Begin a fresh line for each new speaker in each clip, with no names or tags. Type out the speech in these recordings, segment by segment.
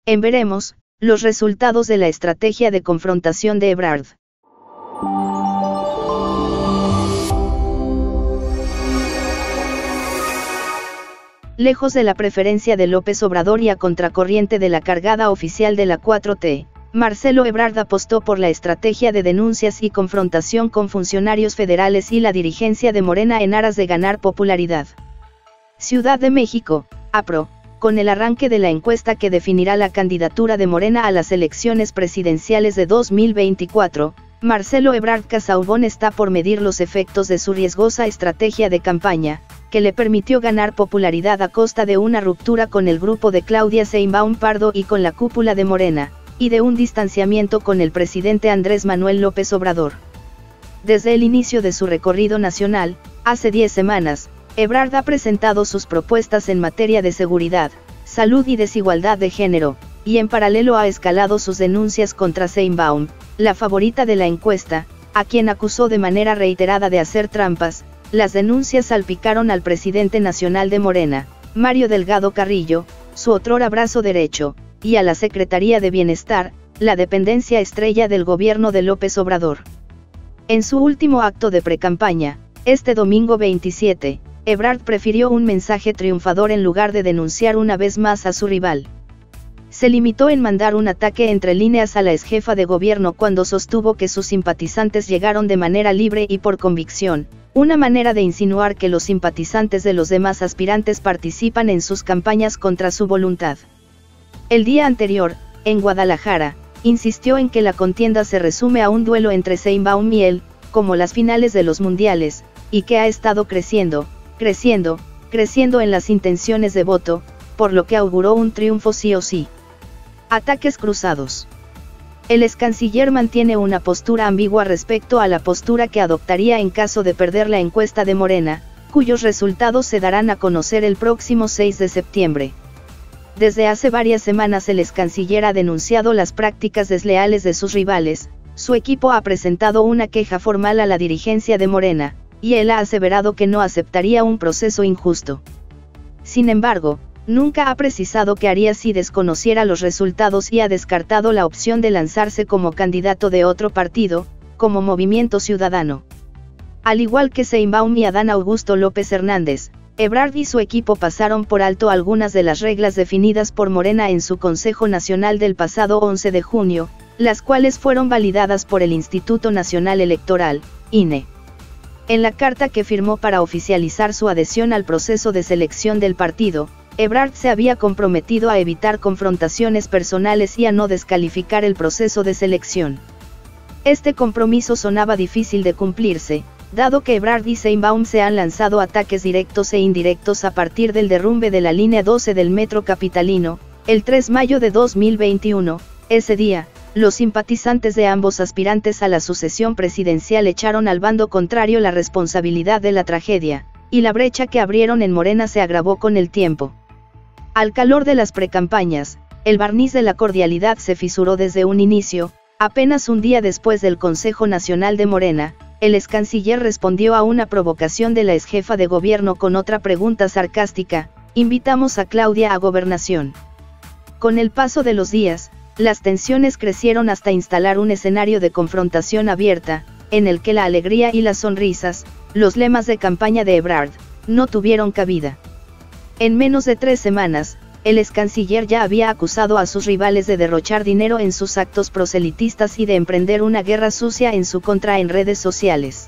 En veremos, los resultados de la estrategia de confrontación de Ebrard. Lejos de la preferencia de López Obrador y a contracorriente de la cargada oficial de la 4T, Marcelo Ebrard apostó por la estrategia de denuncias y confrontación con funcionarios federales y la dirigencia de Morena en aras de ganar popularidad. Ciudad de México, APRO, con el arranque de la encuesta que definirá la candidatura de Morena a las elecciones presidenciales de 2024, Marcelo Ebrard Casaubon está por medir los efectos de su riesgosa estrategia de campaña, que le permitió ganar popularidad a costa de una ruptura con el grupo de Claudia Sheinbaum Pardo y con la cúpula de Morena, y de un distanciamiento con el presidente Andrés Manuel López Obrador. Desde el inicio de su recorrido nacional, hace 10 semanas, Ebrard ha presentado sus propuestas en materia de seguridad, salud y desigualdad de género, y en paralelo ha escalado sus denuncias contra Sheinbaum, la favorita de la encuesta, a quien acusó de manera reiterada de hacer trampas. Las denuncias salpicaron al presidente nacional de Morena, Mario Delgado Carrillo, su otrora brazo derecho, y a la Secretaría de Bienestar, la dependencia estrella del gobierno de López Obrador. En su último acto de precampaña, este domingo 27, Ebrard prefirió un mensaje triunfador en lugar de denunciar una vez más a su rival. Se limitó en mandar un ataque entre líneas a la exjefa de gobierno cuando sostuvo que sus simpatizantes llegaron de manera libre y por convicción, una manera de insinuar que los simpatizantes de los demás aspirantes participan en sus campañas contra su voluntad. El día anterior, en Guadalajara, insistió en que la contienda se resume a un duelo entre Sheinbaum y él, como las finales de los mundiales, y que ha estado creciendo en las intenciones de voto, por lo que auguró un triunfo sí o sí. Ataques cruzados. El excanciller mantiene una postura ambigua respecto a la postura que adoptaría en caso de perder la encuesta de Morena, cuyos resultados se darán a conocer el próximo 6 de septiembre. Desde hace varias semanas el excanciller ha denunciado las prácticas desleales de sus rivales, su equipo ha presentado una queja formal a la dirigencia de Morena, y él ha aseverado que no aceptaría un proceso injusto. Sin embargo, nunca ha precisado qué haría si desconociera los resultados y ha descartado la opción de lanzarse como candidato de otro partido, como Movimiento Ciudadano. Al igual que Sheinbaum y Adán Augusto López Hernández, Ebrard y su equipo pasaron por alto algunas de las reglas definidas por Morena en su Consejo Nacional del pasado 11 de junio, las cuales fueron validadas por el Instituto Nacional Electoral, INE. En la carta que firmó para oficializar su adhesión al proceso de selección del partido, Ebrard se había comprometido a evitar confrontaciones personales y a no descalificar el proceso de selección. Este compromiso sonaba difícil de cumplirse, dado que Ebrard y Sheinbaum se han lanzado ataques directos e indirectos a partir del derrumbe de la línea 12 del metro capitalino, el 3 de mayo de 2021, ese día, los simpatizantes de ambos aspirantes a la sucesión presidencial echaron al bando contrario la responsabilidad de la tragedia, y la brecha que abrieron en Morena se agravó con el tiempo. Al calor de las precampañas, el barniz de la cordialidad se fisuró desde un inicio. Apenas un día después del Consejo Nacional de Morena, el excanciller respondió a una provocación de la exjefa de gobierno con otra pregunta sarcástica: invitamos a Claudia a gobernación. Con el paso de los días, las tensiones crecieron hasta instalar un escenario de confrontación abierta, en el que la alegría y las sonrisas, los lemas de campaña de Ebrard, no tuvieron cabida. En menos de 3 semanas, el excanciller ya había acusado a sus rivales de derrochar dinero en sus actos proselitistas y de emprender una guerra sucia en su contra en redes sociales.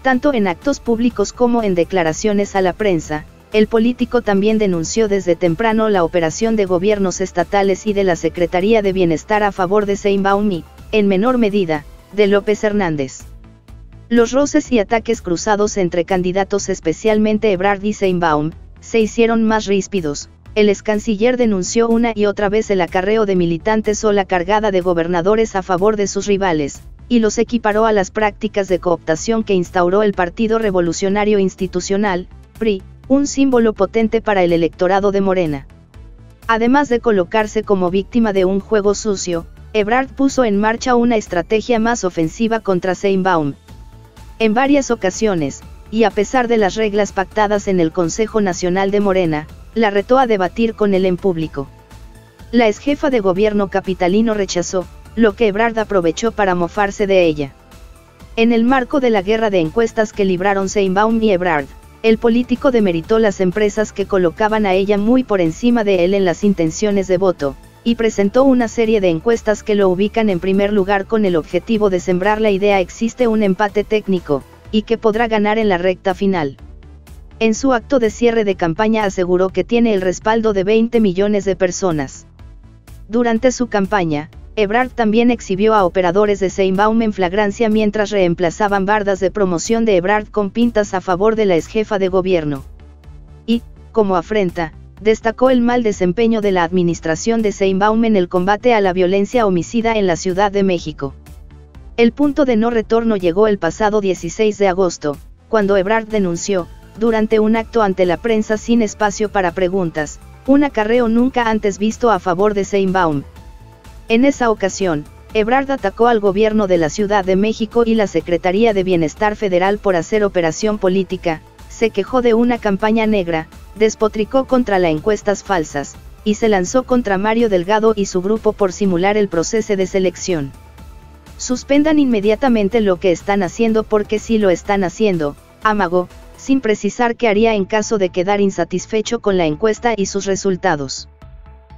Tanto en actos públicos como en declaraciones a la prensa, el político también denunció desde temprano la operación de gobiernos estatales y de la Secretaría de Bienestar a favor de Sheinbaum y, en menor medida, de López Hernández. Los roces y ataques cruzados entre candidatos, especialmente Ebrard y Sheinbaum, se hicieron más ríspidos. El excanciller denunció una y otra vez el acarreo de militantes o la cargada de gobernadores a favor de sus rivales, y los equiparó a las prácticas de cooptación que instauró el Partido Revolucionario Institucional, PRI, un símbolo potente para el electorado de Morena. Además de colocarse como víctima de un juego sucio, Ebrard puso en marcha una estrategia más ofensiva contra Sheinbaum. En varias ocasiones, y a pesar de las reglas pactadas en el Consejo Nacional de Morena, la retó a debatir con él en público. La exjefa de gobierno capitalino rechazó, lo que Ebrard aprovechó para mofarse de ella. En el marco de la guerra de encuestas que libraron Sheinbaum y Ebrard, el político demeritó las empresas que colocaban a ella muy por encima de él en las intenciones de voto, y presentó una serie de encuestas que lo ubican en primer lugar con el objetivo de sembrar la idea existe un empate técnico, y que podrá ganar en la recta final. En su acto de cierre de campaña aseguró que tiene el respaldo de 20 millones de personas. Durante su campaña, Ebrard también exhibió a operadores de Sheinbaum en flagrancia mientras reemplazaban bardas de promoción de Ebrard con pintas a favor de la exjefa de gobierno. Y, como afrenta, destacó el mal desempeño de la administración de Sheinbaum en el combate a la violencia homicida en la Ciudad de México. El punto de no retorno llegó el pasado 16 de agosto, cuando Ebrard denunció, durante un acto ante la prensa sin espacio para preguntas, un acarreo nunca antes visto a favor de Sheinbaum. En esa ocasión, Ebrard atacó al gobierno de la Ciudad de México y la Secretaría de Bienestar Federal por hacer operación política, se quejó de una campaña negra, despotricó contra las encuestas falsas, y se lanzó contra Mario Delgado y su grupo por simular el proceso de selección. Suspendan inmediatamente lo que están haciendo porque sí lo están haciendo, amagó, sin precisar qué haría en caso de quedar insatisfecho con la encuesta y sus resultados.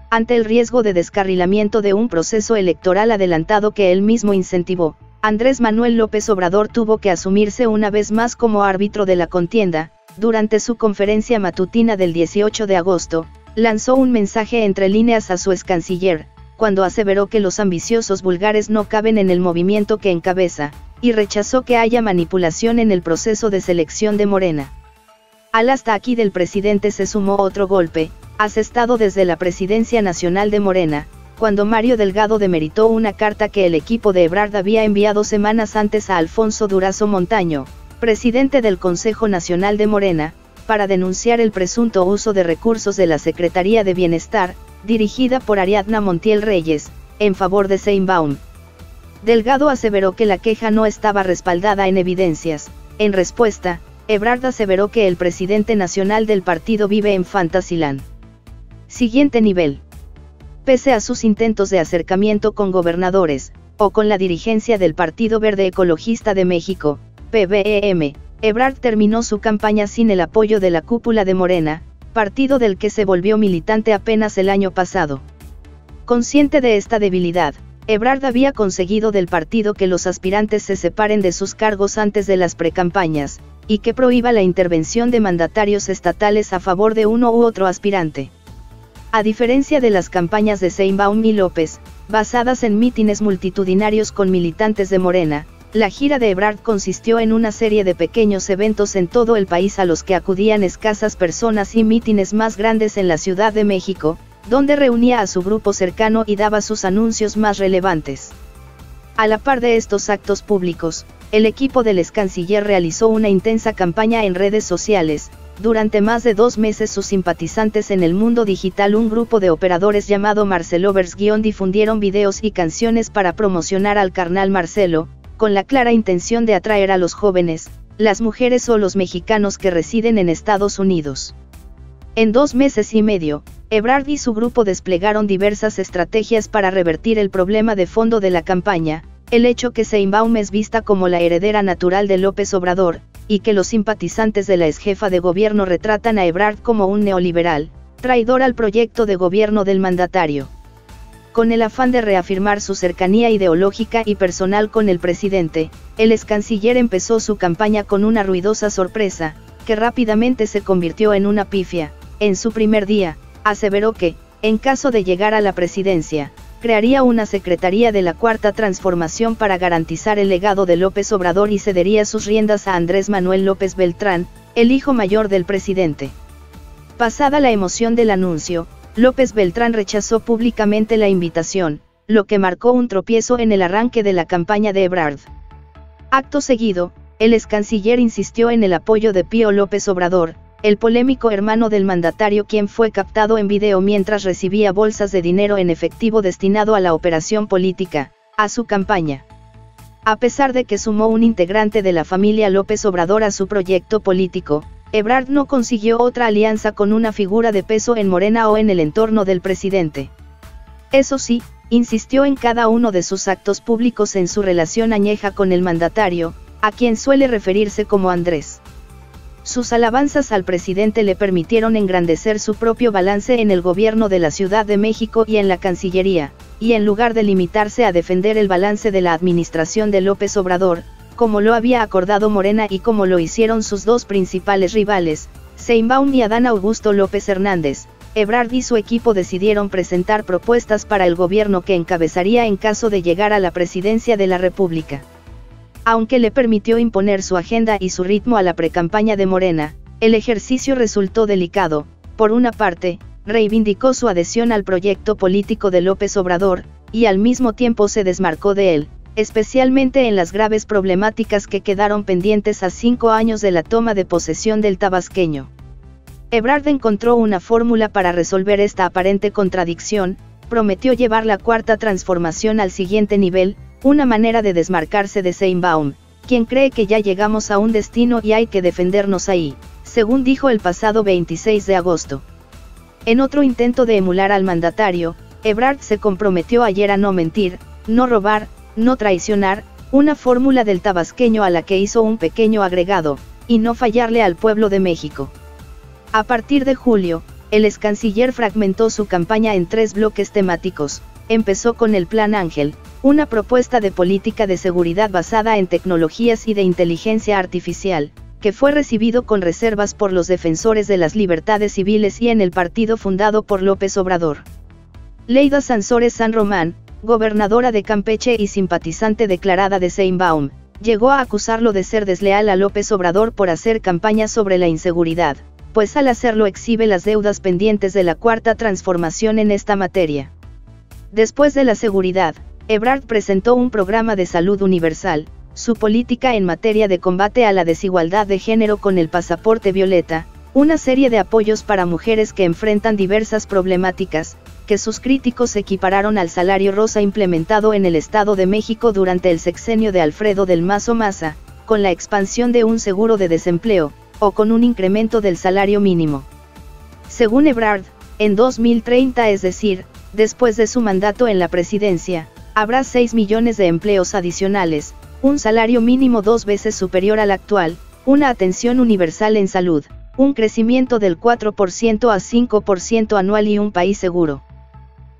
Ante el riesgo de descarrilamiento de un proceso electoral adelantado que él mismo incentivó, Andrés Manuel López Obrador tuvo que asumirse una vez más como árbitro de la contienda. Durante su conferencia matutina del 18 de agosto, lanzó un mensaje entre líneas a su excanciller, cuando aseveró que los ambiciosos vulgares no caben en el movimiento que encabeza, y rechazó que haya manipulación en el proceso de selección de Morena. Al hasta aquí del presidente se sumó otro golpe, asestado desde la Presidencia Nacional de Morena, cuando Mario Delgado demeritó una carta que el equipo de Ebrard había enviado semanas antes a Alfonso Durazo Montaño, presidente del Consejo Nacional de Morena, para denunciar el presunto uso de recursos de la Secretaría de Bienestar, dirigida por Ariadna Montiel Reyes, en favor de Sheinbaum. Delgado aseveró que la queja no estaba respaldada en evidencias. En respuesta, Ebrard aseveró que el presidente nacional del partido vive en Fantasyland. Siguiente nivel. Pese a sus intentos de acercamiento con gobernadores, o con la dirigencia del Partido Verde Ecologista de México, PVEM, Ebrard terminó su campaña sin el apoyo de la cúpula de Morena, partido del que se volvió militante apenas el año pasado. Consciente de esta debilidad, Ebrard había conseguido del partido que los aspirantes se separen de sus cargos antes de las precampañas, y que prohíba la intervención de mandatarios estatales a favor de uno u otro aspirante. A diferencia de las campañas de Sheinbaum y López, basadas en mítines multitudinarios con militantes de Morena, la gira de Ebrard consistió en una serie de pequeños eventos en todo el país a los que acudían escasas personas y mítines más grandes en la Ciudad de México, donde reunía a su grupo cercano y daba sus anuncios más relevantes. A la par de estos actos públicos, el equipo del excanciller realizó una intensa campaña en redes sociales. Durante más de 2 meses sus simpatizantes en el mundo digital, un grupo de operadores llamado Marcelovers- difundieron videos y canciones para promocionar al carnal Marcelo, con la clara intención de atraer a los jóvenes, las mujeres o los mexicanos que residen en Estados Unidos. En 2 meses y medio, Ebrard y su grupo desplegaron diversas estrategias para revertir el problema de fondo de la campaña, el hecho que Sheinbaum es vista como la heredera natural de López Obrador, y que los simpatizantes de la exjefa de gobierno retratan a Ebrard como un neoliberal, traidor al proyecto de gobierno del mandatario. Con el afán de reafirmar su cercanía ideológica y personal con el presidente, el excanciller empezó su campaña con una ruidosa sorpresa, que rápidamente se convirtió en una pifia. En su primer día, aseveró que, en caso de llegar a la presidencia, crearía una Secretaría de la Cuarta Transformación para garantizar el legado de López Obrador y cedería sus riendas a Andrés Manuel López Beltrán, el hijo mayor del presidente. Pasada la emoción del anuncio, López Beltrán rechazó públicamente la invitación, lo que marcó un tropiezo en el arranque de la campaña de Ebrard. Acto seguido, el excanciller insistió en el apoyo de Pío López Obrador, el polémico hermano del mandatario, quien fue captado en video mientras recibía bolsas de dinero en efectivo destinado a la operación política, a su campaña. A pesar de que sumó un integrante de la familia López Obrador a su proyecto político, Ebrard no consiguió otra alianza con una figura de peso en Morena o en el entorno del presidente. Eso sí, insistió en cada uno de sus actos públicos en su relación añeja con el mandatario, a quien suele referirse como Andrés. Sus alabanzas al presidente le permitieron engrandecer su propio balance en el gobierno de la Ciudad de México y en la Cancillería, y en lugar de limitarse a defender el balance de la administración de López Obrador, como lo había acordado Morena y como lo hicieron sus dos principales rivales, Sheinbaum y Adán Augusto López Hernández, Ebrard y su equipo decidieron presentar propuestas para el gobierno que encabezaría en caso de llegar a la presidencia de la República. Aunque le permitió imponer su agenda y su ritmo a la precampaña de Morena, el ejercicio resultó delicado. Por una parte, reivindicó su adhesión al proyecto político de López Obrador, y al mismo tiempo se desmarcó de él, especialmente en las graves problemáticas que quedaron pendientes a 5 años de la toma de posesión del tabasqueño. Ebrard encontró una fórmula para resolver esta aparente contradicción, prometió llevar la cuarta transformación al siguiente nivel, una manera de desmarcarse de Sheinbaum, quien cree que ya llegamos a un destino y hay que defendernos ahí, según dijo el pasado 26 de agosto. En otro intento de emular al mandatario, Ebrard se comprometió ayer a no mentir, no robar, no traicionar, una fórmula del tabasqueño a la que hizo un pequeño agregado, y no fallarle al pueblo de México. A partir de julio, el excanciller fragmentó su campaña en 3 bloques temáticos. Empezó con el Plan Ángel, una propuesta de política de seguridad basada en tecnologías y de inteligencia artificial, que fue recibido con reservas por los defensores de las libertades civiles y en el partido fundado por López Obrador. Leida Sansores San Román, gobernadora de Campeche y simpatizante declarada de Sheinbaum, llegó a acusarlo de ser desleal a López Obrador por hacer campaña sobre la inseguridad, pues al hacerlo exhibe las deudas pendientes de la cuarta transformación en esta materia. Después de la seguridad, Ebrard presentó un programa de salud universal, su política en materia de combate a la desigualdad de género con el pasaporte violeta, una serie de apoyos para mujeres que enfrentan diversas problemáticas, que sus críticos equipararon al salario rosa implementado en el Estado de México durante el sexenio de Alfredo del Mazo Maza, con la expansión de un seguro de desempleo, o con un incremento del salario mínimo. Según Ebrard, en 2030, es decir, después de su mandato en la presidencia, habrá 6 millones de empleos adicionales, un salario mínimo 2 veces superior al actual, una atención universal en salud, un crecimiento del 4% a 5% anual y un país seguro.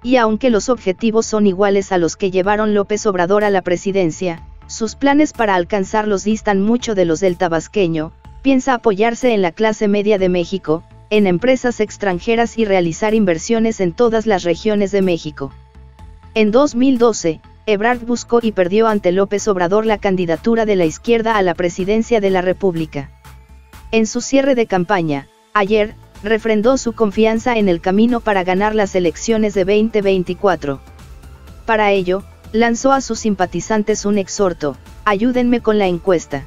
Y aunque los objetivos son iguales a los que llevaron López Obrador a la presidencia, sus planes para alcanzarlos distan mucho de los del tabasqueño. Piensa apoyarse en la clase media de México, en empresas extranjeras y realizar inversiones en todas las regiones de México. En 2012, Ebrard buscó y perdió ante López Obrador la candidatura de la izquierda a la presidencia de la República. En su cierre de campaña, ayer, refrendó su confianza en el camino para ganar las elecciones de 2024. Para ello, lanzó a sus simpatizantes un exhorto: ayúdenme con la encuesta.